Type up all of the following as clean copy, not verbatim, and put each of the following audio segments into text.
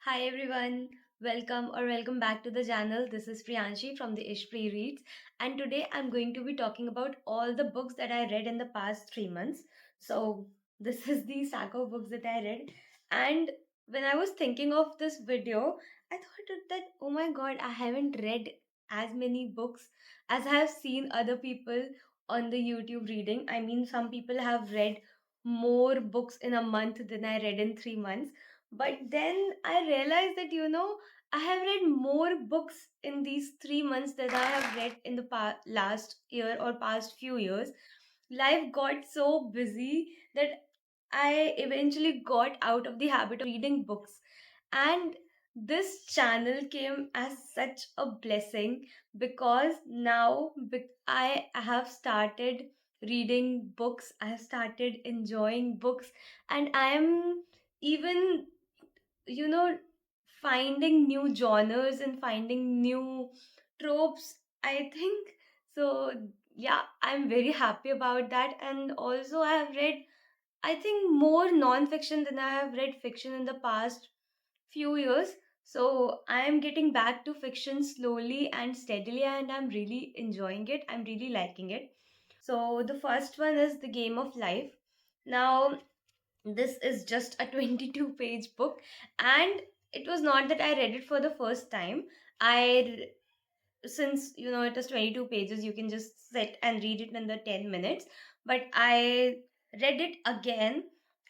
Hi everyone, welcome back to the channel. This is Priyanshi from the Ishpri Reads, and today I'm going to be talking about all the books that I read in the past 3 months. So this is the stack of books that I read, and when I was thinking of this video, I thought that oh my god, I haven't read as many books as I have seen other people on the YouTube reading. I mean, some people have read more books in a month than I read in 3 months, but then I realized that, I have read more books in these 3 months than I have read in the last year or past few years. Life got so busy that I eventually got out of the habit of reading books. And this channel came as such a blessing because now I have started reading books, I have started enjoying books, and I am even you know finding new genres and finding new tropes, I think. So yeah, I'm very happy about that. And also I have read, I think, more non-fiction than I have read fiction in the past few years. So I am getting back to fiction slowly and steadily, and I'm really enjoying it. I'm really liking it. So the first one is The Game of Life. Now, this is just a 22-page book, and it was not that I read it for the first time. I Since it is 22 pages, you can just sit and read it in the 10 minutes, but I read it again,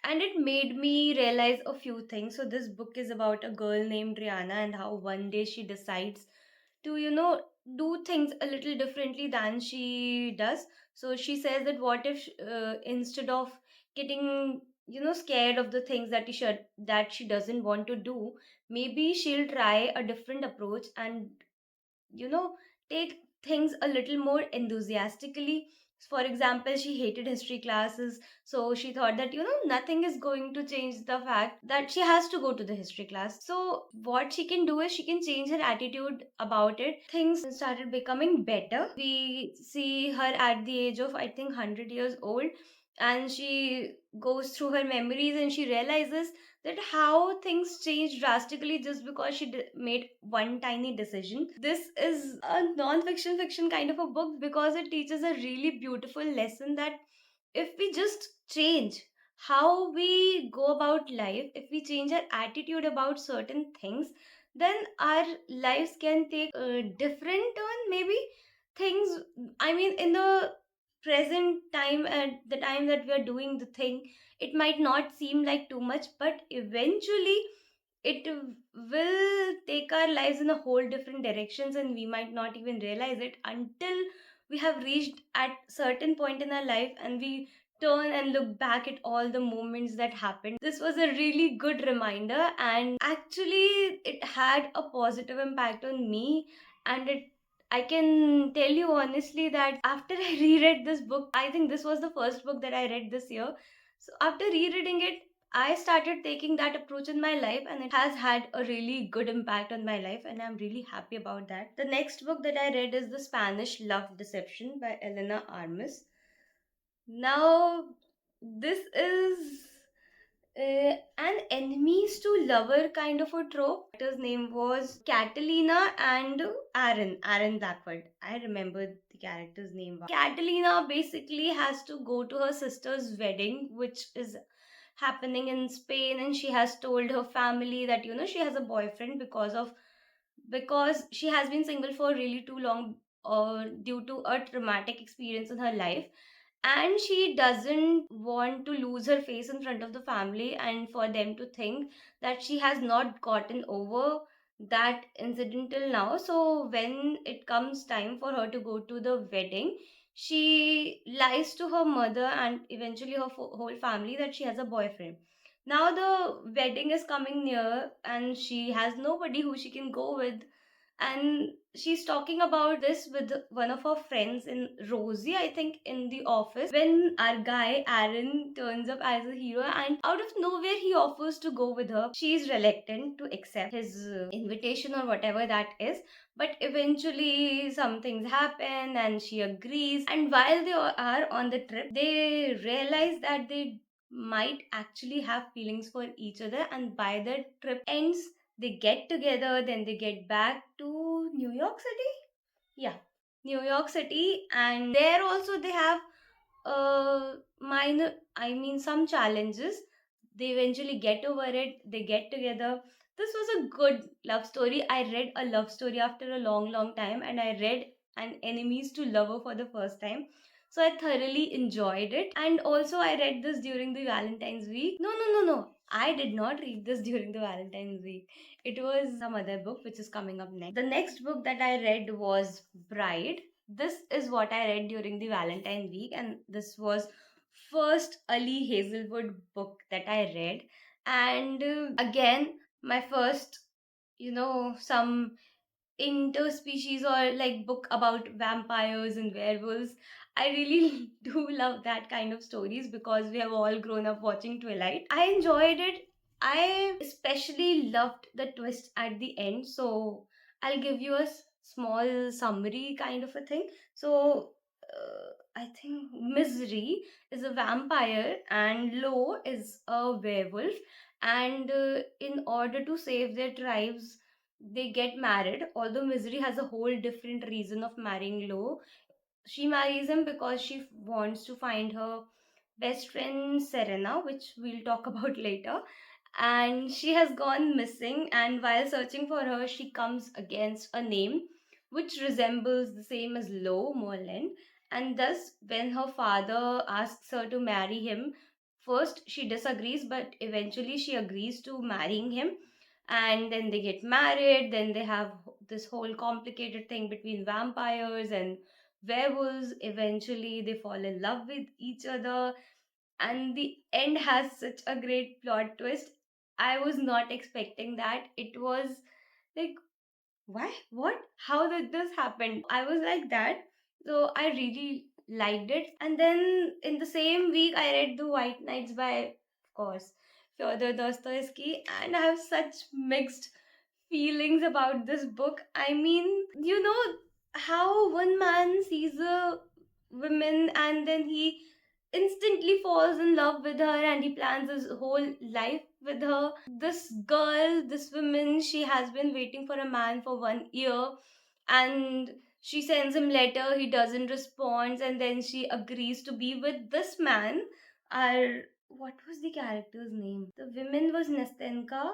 and it made me realize a few things. So this book is about a girl named Rihanna and how one day she decides to do things a little differently than she does. So she says that what if instead of getting scared of the things that she doesn't want to do, maybe she'll try a different approach and you know take things a little more enthusiastically. For example, she hated history classes, so she thought that nothing is going to change the fact that she has to go to the history class. So what she can do is she can change her attitude about it. Things started becoming better. We see her at the age of, I think, 100 years old, and she goes through her memories and she realizes that how things changed drastically just because she made one tiny decision. This is a non-fiction fiction kind of a book because it teaches a really beautiful lesson that if we just change how we go about life, if we change our attitude about certain things, then our lives can take a different turn. Maybe things, I mean, in the present time, at the time that we are doing the thing, it might not seem like too much, but eventually it will take our lives in a whole different directions, and we might not even realize it until we have reached at certain point in our life and we turn and look back at all the moments that happened. This was a really good reminder, and actually it had a positive impact on me. And it I can tell you honestly that after I reread this book, I think this was the first book that I read this year. So after rereading it, I started taking that approach in my life, and it has had a really good impact on my life, and I'm really happy about that. The next book that I read is The Spanish Love Deception by Elena Armas. Now, this is an enemies to lover kind of a trope. His name was Catalina and Aaron Blackwood. I remember the character's name. Catalina basically has to go to her sister's wedding, which is happening in Spain, and she has told her family that she has a boyfriend because she has been single for really too long, due to a traumatic experience in her life, and she doesn't want to lose her face in front of the family and for them to think that she has not gotten over that incident till now. So when it comes time for her to go to the wedding, she lies to her mother and eventually her whole family that she has a boyfriend. Now the wedding is coming near and she has nobody who she can go with, and she's talking about this with one of her friends in Rosie, I think, in the office, when our guy Aaron turns up as a hero and out of nowhere he offers to go with her. She's reluctant to accept his invitation or whatever that is, but eventually some things happen and she agrees, and while they are on the trip they realize that they might actually have feelings for each other, and by the trip ends They get together, then they get back to New York City. Yeah, New York City, and there also they have minor, I mean, some challenges. They eventually get over it, they get together. This was a good love story. I read a love story after a long, long time, and I read an enemies to lover for the first time. So I thoroughly enjoyed it. And also, I read this during the Valentine's week. No, no, no, no. I did not read this during the Valentine's week. It was some other book which is coming up next. The next book that I read was Bride. This is what I read during the Valentine week, and this was first Ali Hazelwood book that I read. And again, my first, some interspecies or like book about vampires and werewolves. I really do love that kind of stories because we have all grown up watching Twilight. I enjoyed it. I especially loved the twist at the end. So I'll give you a small summary kind of a thing. So I think Misery is a vampire and Lo is a werewolf. And in order to save their tribes, they get married. Although Misery has a whole different reason of marrying Lo. She marries him because she wants to find her best friend Serena, which we'll talk about later. And she has gone missing, and while searching for her, she comes against a name which resembles the same as Lo Merlin. And thus, when her father asks her to marry him, first she disagrees, but eventually she agrees to marrying him. And then they get married, then they have this whole complicated thing between vampires and werewolves. Eventually they fall in love with each other, and the end has such a great plot twist. I was not expecting that. It was like, why, what, how did this happen? I was like that. So I really liked it. And then in the same week I read The White Knights by, of course, Fyodor Dostoevsky, and I have such mixed feelings about this book. I mean, how one man sees a woman and then he instantly falls in love with her and he plans his whole life with her. This girl, this woman, she has been waiting for a man for 1 year, and she sends him letter, he doesn't respond, and then she agrees to be with this man. Our, what was the character's name? The woman was Nastenka.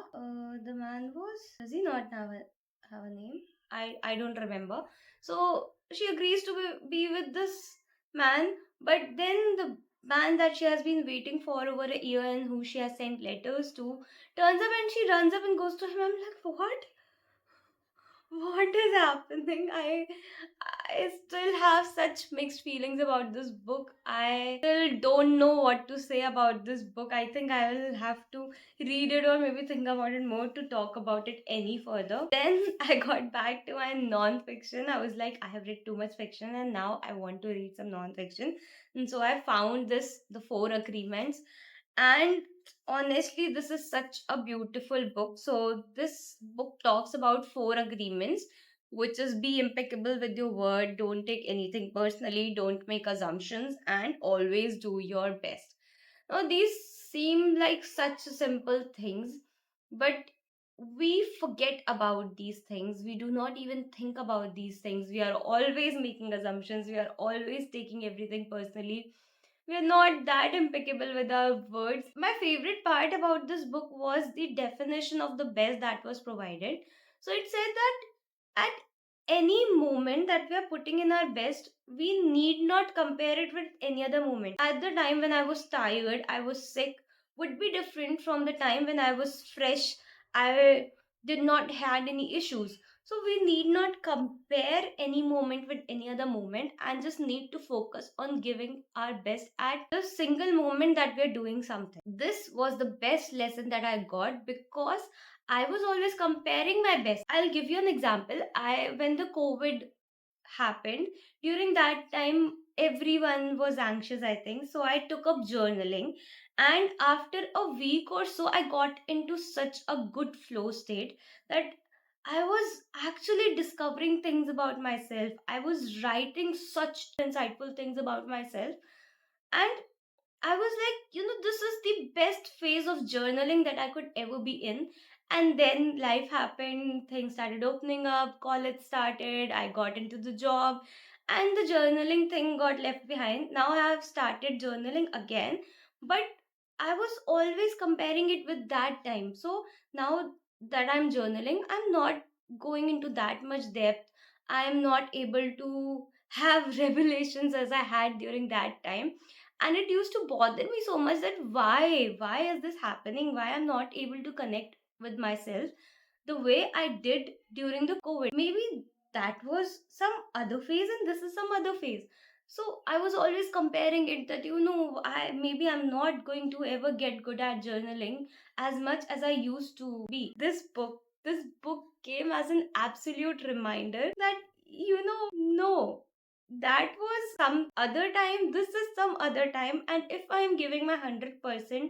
The man was, does he not have a name? I don't remember. So she agrees to be with this man, but then the man that she has been waiting for over a year and who she has sent letters to turns up, and she runs up and goes to him. I'm like, what is happening? I still have such mixed feelings about this book. I still don't know what to say about this book. I think I will have to read it or maybe think about it more to talk about it any further. Then I got back to my non-fiction. I was like, I have read too much fiction and now I want to read some non-fiction. And so I found this, The Four Agreements. And honestly, this is such a beautiful book. So this book talks about four agreements, which is be impeccable with your word, don't take anything personally, don't make assumptions, and always do your best. Now these seem like such simple things, but we forget about these things. We do not even think about these things. We are always making assumptions, we are always taking everything personally. We are not that impeccable with our words. My favorite part about this book was the definition of the best that was provided. So it said that at any moment that we are putting in our best, we need not compare it with any other moment. At the time when I was tired, I was sick, would be different from the time when I was fresh, I did not had any issues. So we need not compare any moment with any other moment and just need to focus on giving our best at the single moment that we're doing something. This was the best lesson that I got because I was always comparing my best. I'll give you an example. I when the COVID happened, during that time everyone was anxious, I think. So I took up journaling, and after a week or so I got into such a good flow state that I was actually discovering things about myself. I was writing such insightful things about myself, and I was like, this is the best phase of journaling that I could ever be in. And then life happened, things started opening up, college started, I got into the job, and the journaling thing got left behind. Now I have started journaling again, but I was always comparing it with that time. So now that I'm journaling, I'm not going into that much depth. I am not able to have revelations as I had during that time. And it used to bother me so much that why is this happening? Why I'm not able to connect with myself the way I did during the COVID. Maybe that was some other phase and this is some other phase. So I was always comparing it that I'm not going to ever get good at journaling as much as I used to be. This book came as an absolute reminder that no, that was some other time, this is some other time, and if I am giving my 100%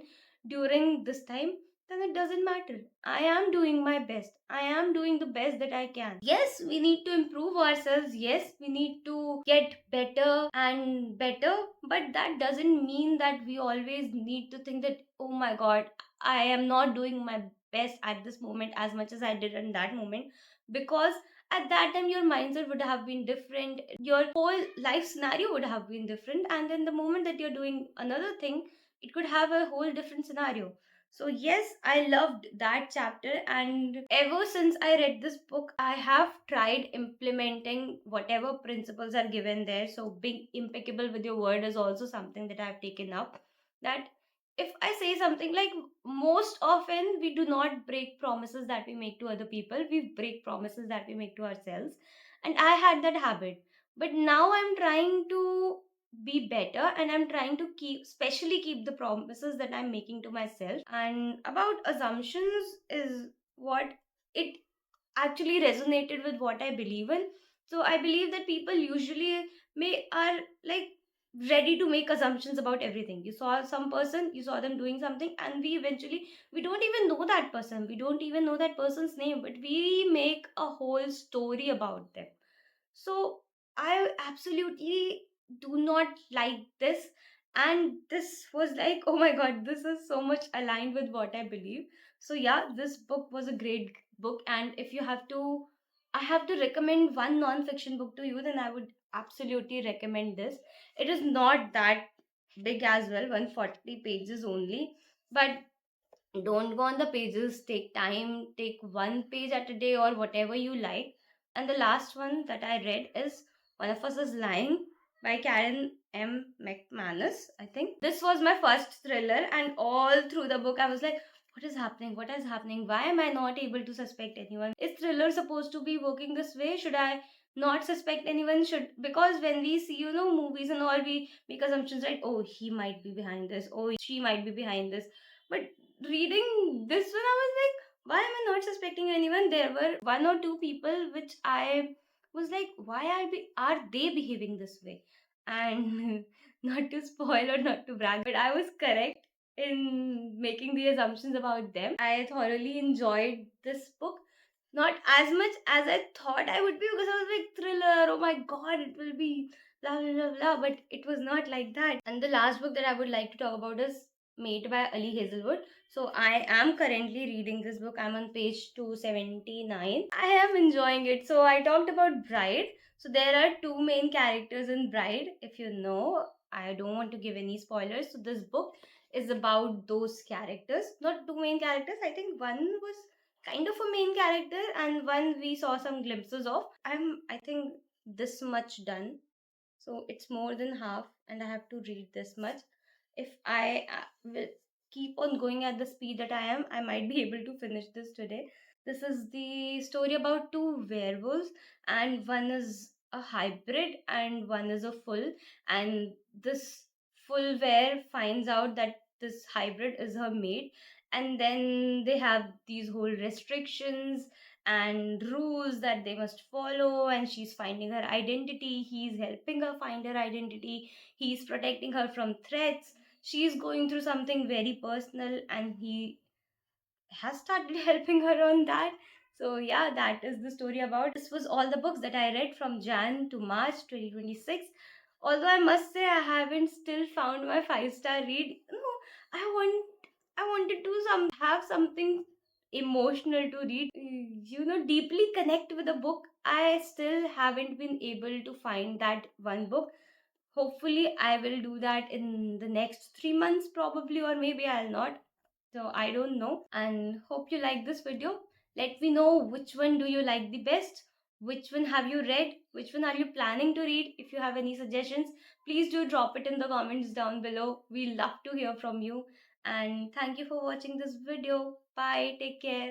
during this time, then it doesn't matter. I am doing my best. I am doing the best that I can. Yes, we need to improve ourselves. Yes, we need to get better and better. But that doesn't mean that we always need to think that, oh my god, I am not doing my best at this moment as much as I did in that moment. Because at that time, your mindset would have been different. Your whole life scenario would have been different. And then the moment that you're doing another thing, it could have a whole different scenario. So, yes, I loved that chapter, and ever since I read this book, I have tried implementing whatever principles are given there. So, being impeccable with your word is also something that I've taken up. That if I say something like, most often we do not break promises that we make to other people, we break promises that we make to ourselves. And I had that habit. But now I'm trying to be better, and I'm trying to keep the promises that I'm making to myself. And about assumptions is what it actually resonated with what I believe in. So I believe that people usually may are like ready to make assumptions about everything. You saw some person, you saw them doing something, and we don't even know that person, we don't even know that person's name, but we make a whole story about them. So I absolutely do not like this. And this was like, oh my god, this is so much aligned with what I believe. So yeah, this book was a great book. And if you have to, I have to recommend one non-fiction book to you, then I would absolutely recommend this. It is not that big as well, 140 pages only. But don't go on the pages, take time, take one page at a day or whatever you like. And the last one that I read is One of Us is Lying by Karen M. McManus, I think. This was my first thriller, and all through the book I was like, what is happening? What is happening? Why am I not able to suspect anyone? Is thriller supposed to be working this way? Should I not suspect anyone? Should, because when we see, movies and all, we make assumptions, right? Oh, he might be behind this. Oh, she might be behind this. But reading this one, I was like, why am I not suspecting anyone? There were one or two people which I was like, why are they behaving this way? And not to spoil or not to brag, but I was correct in making the assumptions about them. I thoroughly enjoyed this book. Not as much as I thought I would be, because I was like, thriller, oh my god, it will be blah blah blah blah, but it was not like that. And the last book that I would like to talk about is Made by Ali Hazelwood. So I am currently reading this book. I'm on page 279. I am enjoying it. So I talked about Bride. So there are two main characters in Bride. If you know, I don't want to give any spoilers. So this book is about those characters. Not two main characters. I think one was kind of a main character and one we saw some glimpses of. I think this much done. So it's more than half, and I have to read this much. If I will keep on going at the speed that I am, I might be able to finish this today. This is the story about two werewolves, and one is a hybrid and one is a full. And this full were finds out that this hybrid is her mate, and then they have these whole restrictions and rules that they must follow, and she's finding her identity, he's helping her find her identity, he's protecting her from threats, she's going through something very personal, and he has started helping her on that. So yeah, that is the story about. This was all the books that I read from Jan to March 2026. Although I must say I haven't still found my 5-star read. No, I wanted to have something emotional to read, deeply connect with a book. I still haven't been able to find that one book. Hopefully, I will do that in the next 3 months, probably, or maybe I'll not. So I don't know. And hope you like this video. Let me know which one do you like the best. Which one have you read? Which one are you planning to read? If you have any suggestions, please do drop it in the comments down below. We love to hear from you. And thank you for watching this video. Bye. Take care.